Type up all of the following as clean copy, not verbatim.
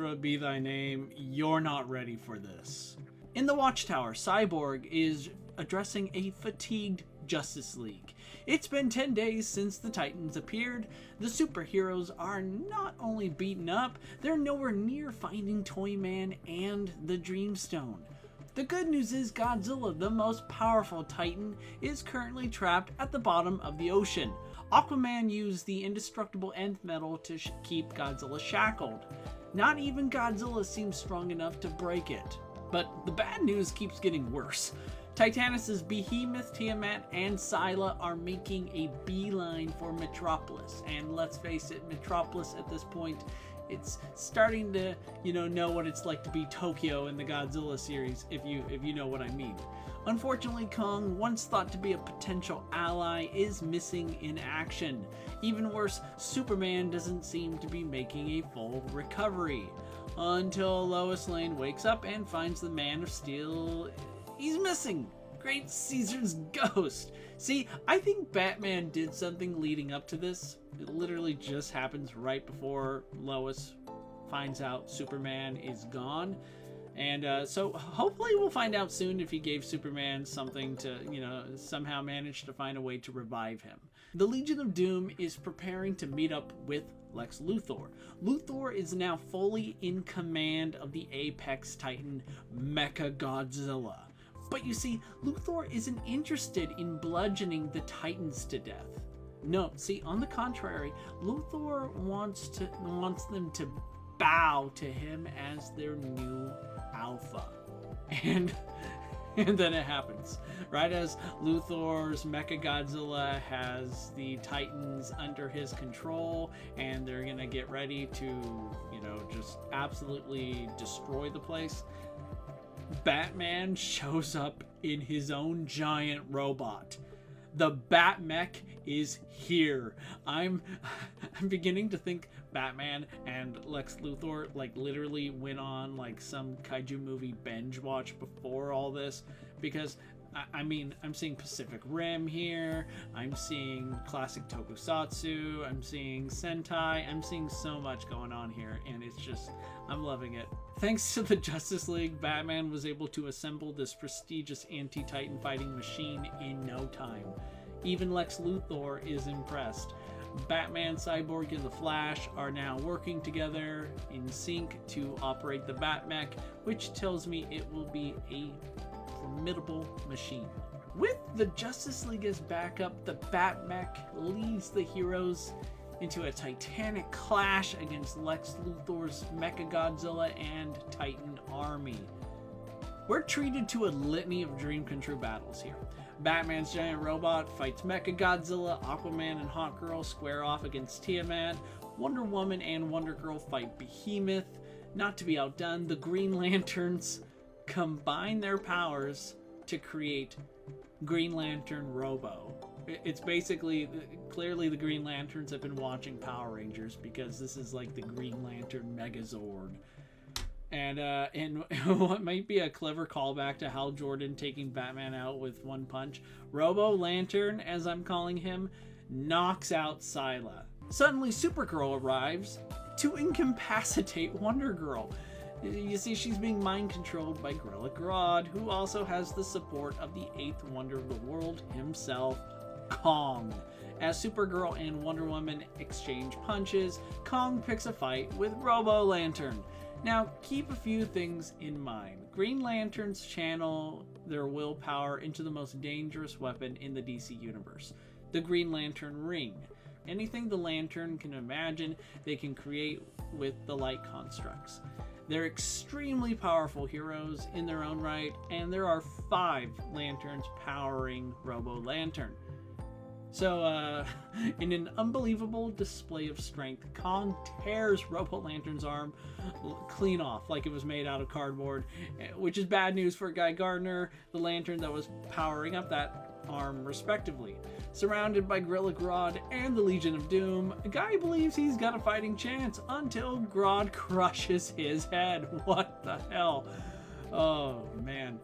Hallowed be thy name, you're not ready for this. In the Watchtower, Cyborg is addressing a fatigued Justice League. It's been 10 days since the Titans appeared. The superheroes are not only beaten up, they're nowhere near finding Toyman and the Dreamstone. The good news is Godzilla, the most powerful Titan, is currently trapped at the bottom of the ocean. Aquaman used the indestructible nth metal to keep Godzilla shackled. Not even Godzilla seems strong enough to break it. But the bad news keeps getting worse. Titanus' Behemoth, Tiamat, and Scylla are making a beeline for Metropolis. And let's face it, Metropolis at this point, it's starting to, know what it's like to be Tokyo in the Godzilla series, if you know what I mean. Unfortunately, Kong, once thought to be a potential ally, is missing in action. Even worse, Superman doesn't seem to be making a full recovery. Until Lois Lane wakes up and finds the Man of Steel. He's missing. Great Caesar's ghost. See, I think Batman did something leading up to this. It literally just happens right before Lois finds out Superman is gone. And so hopefully we'll find out soon if he gave Superman something to, somehow manage to find a way to revive him. The Legion of Doom is preparing to meet up with Lex Luthor. Luthor is now fully in command of the Apex Titan MechaGodzilla. But you see, Luthor isn't interested in bludgeoning the Titans to death. No, see, on the contrary, Luthor wants them to bow to him as their new alpha. And then it happens. Right as Luthor's MechaGodzilla has the Titans under his control and they're gonna get ready to, just absolutely destroy the place, Batman shows up in his own giant robot. The Batmech is here. I'm beginning to think Batman and Lex Luthor literally went on some kaiju movie binge watch before all this, because I'm seeing Pacific Rim here, I'm seeing classic tokusatsu, I'm seeing Sentai, I'm seeing so much going on here, and it's just, I'm loving it. Thanks to the Justice League, Batman was able to assemble this prestigious anti-Titan fighting machine in no time. Even Lex Luthor is impressed. Batman, Cyborg, and the Flash are now working together in sync to operate the Batmech, which tells me it will be a formidable machine. With the Justice League as backup, the Batmech leads the heroes into a titanic clash against Lex Luthor's MechaGodzilla and Titan army. We're treated to a litany of dream come true battles here. Batman's giant robot fights MechaGodzilla, Aquaman and Hawkgirl square off against Tiamat, Wonder Woman and Wonder Girl fight Behemoth. Not to be outdone, the Green Lanterns combine their powers to create Green Lantern Robo. It's basically, clearly the Green Lanterns have been watching Power Rangers, because this is like the Green Lantern Megazord. And what might be a clever callback to Hal Jordan taking Batman out with one punch, Robo Lantern, as I'm calling him, knocks out Scylla. Suddenly Supergirl arrives to incapacitate Wonder Girl. You see, she's being mind controlled by Gorilla Grodd, who also has the support of the 8th wonder of the world himself, Kong. As Supergirl and Wonder Woman exchange punches, Kong picks a fight with Robo Lantern. Now, keep a few things in mind. Green Lanterns channel their willpower into the most dangerous weapon in the DC universe, the Green Lantern Ring. Anything the Lantern can imagine, they can create with the light constructs. They're extremely powerful heroes in their own right, and there are 5 lanterns powering Robo Lantern. So, in an unbelievable display of strength, Kong tears Robo Lantern's arm clean off like it was made out of cardboard, which is bad news for Guy Gardner, the lantern that was powering up that arm respectively. Surrounded by Gorilla Grodd and the Legion of Doom, Guy believes he's got a fighting chance until Grodd crushes his head. What the hell? Oh, man.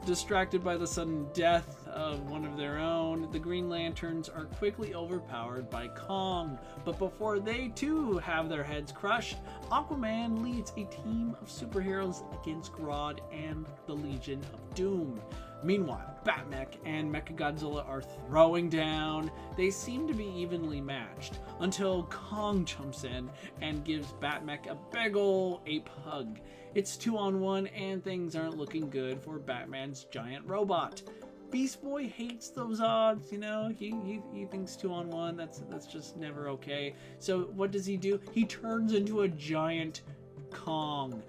Distracted by the sudden death of one of their own, the Green Lanterns are quickly overpowered by Kong. But before they too have their heads crushed, Aquaman leads a team of superheroes against Grodd and the Legion of Doom. Meanwhile, Batmech and MechaGodzilla are throwing down. They seem to be evenly matched until Kong jumps in and gives Batmech a big ol' ape hug. It's 2-on-1 and things aren't looking good for Batman's giant robot. Beast Boy hates those odds, you know, he thinks 2-on-1, that's just never okay. So what does he do? He turns into a giant Kong.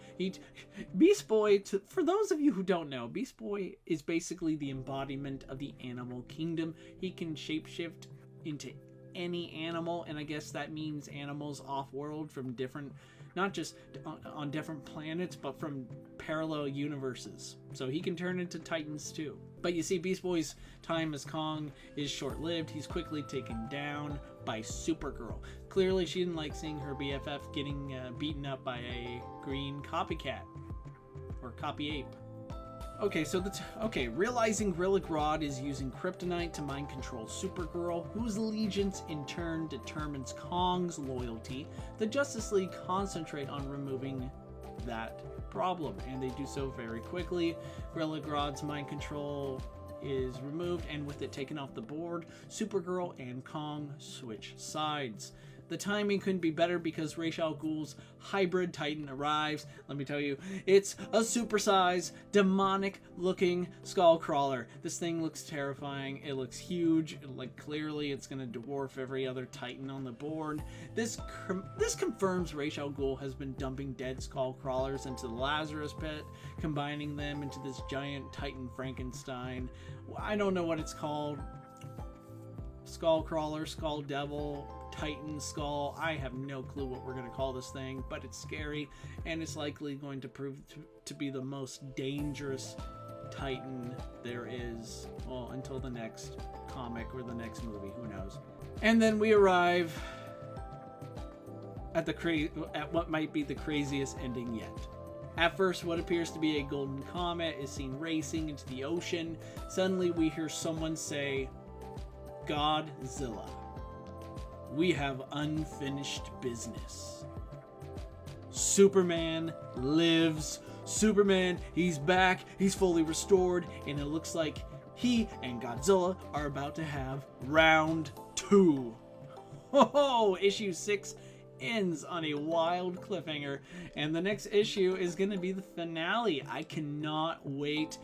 Beast Boy, for those of you who don't know, Beast Boy is basically the embodiment of the animal kingdom. He can shapeshift into any animal, and I guess that means animals off-world from different, not just on different planets, but from parallel universes. So he can turn into Titans too. But you see, Beast Boy's time as Kong is short-lived. He's quickly taken down by Supergirl. Clearly, she didn't like seeing her BFF getting beaten up by a green copycat or copy ape. Okay, realizing Gorilla Grodd is using kryptonite to mind control Supergirl, whose allegiance in turn determines Kong's loyalty, the Justice League concentrate on removing that problem, and they do so very quickly. Gorilla Grodd's mind control is removed, and with it taken off the board, Supergirl and Kong switch sides. The timing couldn't be better because Ra's al Ghul's hybrid titan arrives. Let me tell you, it's a supersized, demonic-looking skull crawler. This thing looks terrifying. It looks huge. Like, clearly it's going to dwarf every other titan on the board. This confirms Ra's al Ghul has been dumping dead skull crawlers into the Lazarus pit, combining them into this giant titan Frankenstein. I don't know what it's called. Skull crawler, skull devil, Titan skull. I have no clue what we're going to call this thing, but it's scary, and it's likely going to prove to be the most dangerous Titan there is. Well, until the next comic or the next movie, who knows. And then we arrive at what might be the craziest ending yet. At first, what appears to be a golden comet is seen racing into the ocean. Suddenly, we hear someone say, "Godzilla. We have unfinished business." Superman lives. Superman, he's back. He's fully restored. And it looks like he and Godzilla are about to have round 2. Oh, issue 6 ends on a wild cliffhanger. And the next issue is going to be the finale. I cannot wait.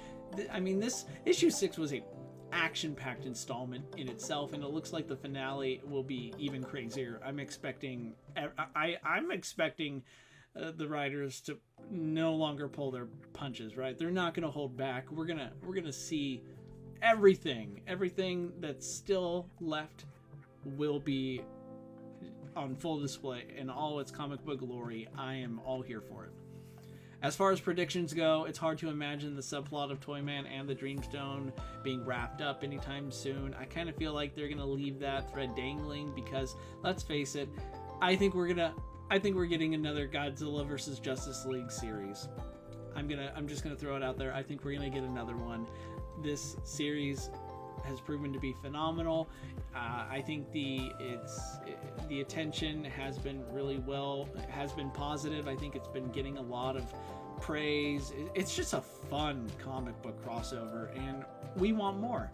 I mean, this issue 6 was a action-packed installment in itself, and it looks like the finale will be even crazier. I'm expecting the writers to no longer pull their punches, right? They're not going to hold back. We're gonna see everything that's still left will be on full display in all its comic book glory. I am all here for it. As far as predictions go, it's hard to imagine the subplot of Toyman and the Dreamstone being wrapped up anytime soon. I kind of feel like they're gonna leave that thread dangling because, let's face it, I think we're getting another Godzilla versus Justice League series. I'm just gonna throw it out there. I think we're gonna get another one. This series has proven to be phenomenal. I think the attention has been positive. I think it's been getting a lot of praise. It's just a fun comic book crossover, and we want more.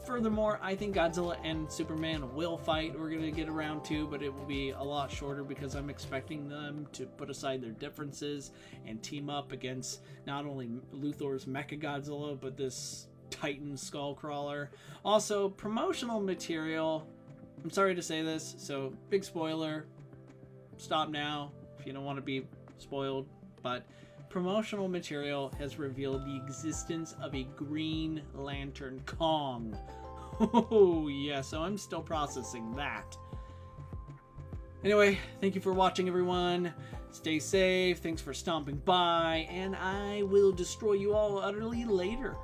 Furthermore, I think Godzilla and Superman will fight. We're gonna get around 2, but it will be a lot shorter because I'm expecting them to put aside their differences and team up against not only Luthor's MechaGodzilla, but this Titan Skullcrawler. Also, promotional material. I'm sorry to say this, so big spoiler. Stop now if you don't want to be spoiled. But promotional material has revealed the existence of a Green Lantern Kong. Oh yeah, so I'm still processing that. Anyway, thank you for watching, everyone. Stay safe. Thanks for stomping by, and I will destroy you all utterly later.